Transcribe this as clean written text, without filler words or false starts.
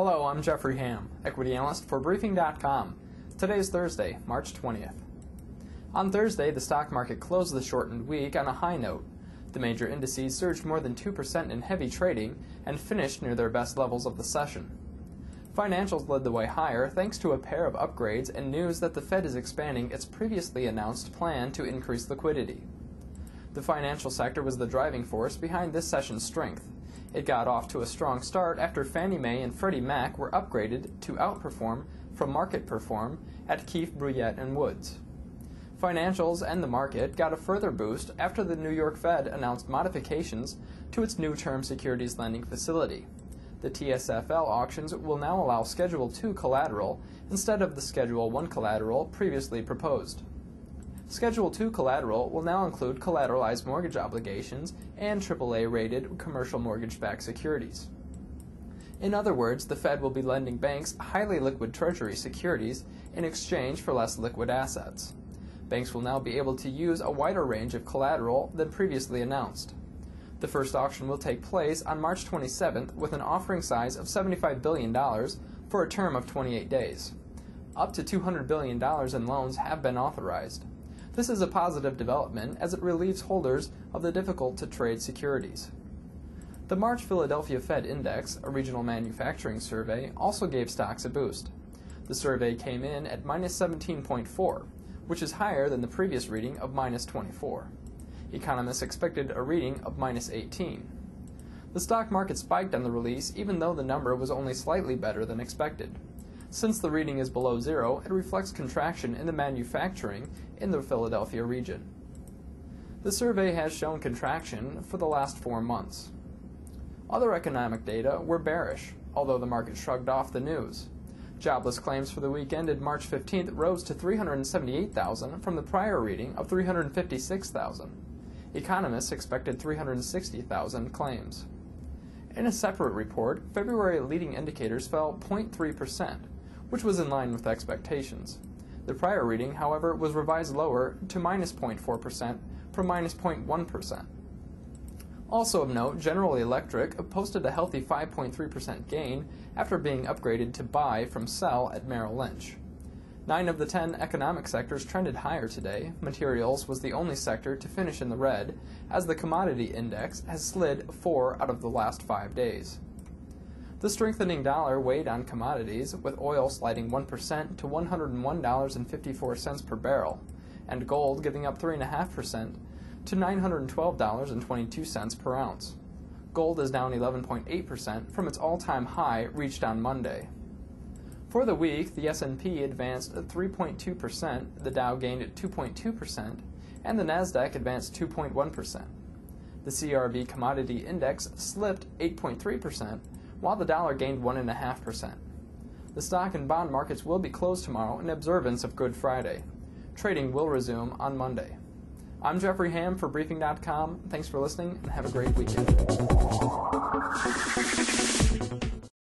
Hello, I'm Jeffrey Ham, equity analyst for Briefing.com. Today is Thursday, March 20th. On Thursday, the stock market closed the shortened week on a high note. The major indices surged more than 2% in heavy trading and finished near their best levels of the session. Financials led the way higher thanks to a pair of upgrades and news that the Fed is expanding its previously announced plan to increase liquidity. The financial sector was the driving force behind this session's strength. It got off to a strong start after Fannie Mae and Freddie Mac were upgraded to outperform from market perform at Keefe, Bruyette & Woods. Financials and the market got a further boost after the New York Fed announced modifications to its new term securities lending facility. The TSFL auctions will now allow Schedule II collateral instead of the Schedule I collateral previously proposed. Schedule II collateral will now include collateralized mortgage obligations and AAA-rated commercial mortgage-backed securities. In other words, the Fed will be lending banks highly liquid Treasury securities in exchange for less liquid assets. Banks will now be able to use a wider range of collateral than previously announced. The first auction will take place on March 27th with an offering size of $75 billion for a term of 28 days. Up to $200 billion in loans have been authorized. This is a positive development as it relieves holders of the difficult-to-trade securities. The March Philadelphia Fed Index, a regional manufacturing survey, also gave stocks a boost. The survey came in at minus 17.4, which is higher than the previous reading of minus 24. Economists expected a reading of minus 18. The stock market spiked on the release even though the number was only slightly better than expected. Since the reading is below zero, it reflects contraction in the manufacturing in the Philadelphia region. The survey has shown contraction for the last 4 months. Other economic data were bearish, although the market shrugged off the news. Jobless claims for the week ended March 15th rose to 378,000 from the prior reading of 356,000. Economists expected 360,000 claims. In a separate report, February leading indicators fell 0.3%, which was in line with expectations. The prior reading, however, was revised lower to minus 0.4% from minus 0.1%. Also of note, General Electric posted a healthy 5.3% gain after being upgraded to buy from sell at Merrill Lynch. 9 of the 10 economic sectors trended higher today. Materials was the only sector to finish in the red, as the commodity index has slid 4 out of the last 5 days. The strengthening dollar weighed on commodities, with oil sliding 1% to $101.54 per barrel, and gold giving up 3.5% to $912.22 per ounce. Gold is down 11.8% from its all-time high reached on Monday. For the week, the S&P advanced 3.2%, the Dow gained 2.2%, and the Nasdaq advanced 2.1%. The CRB Commodity Index slipped 8.3%, while the dollar gained 1.5%. The stock and bond markets will be closed tomorrow in observance of Good Friday. Trading will resume on Monday. I'm Jeffrey Ham for Briefing.com. Thanks for listening and have a great weekend.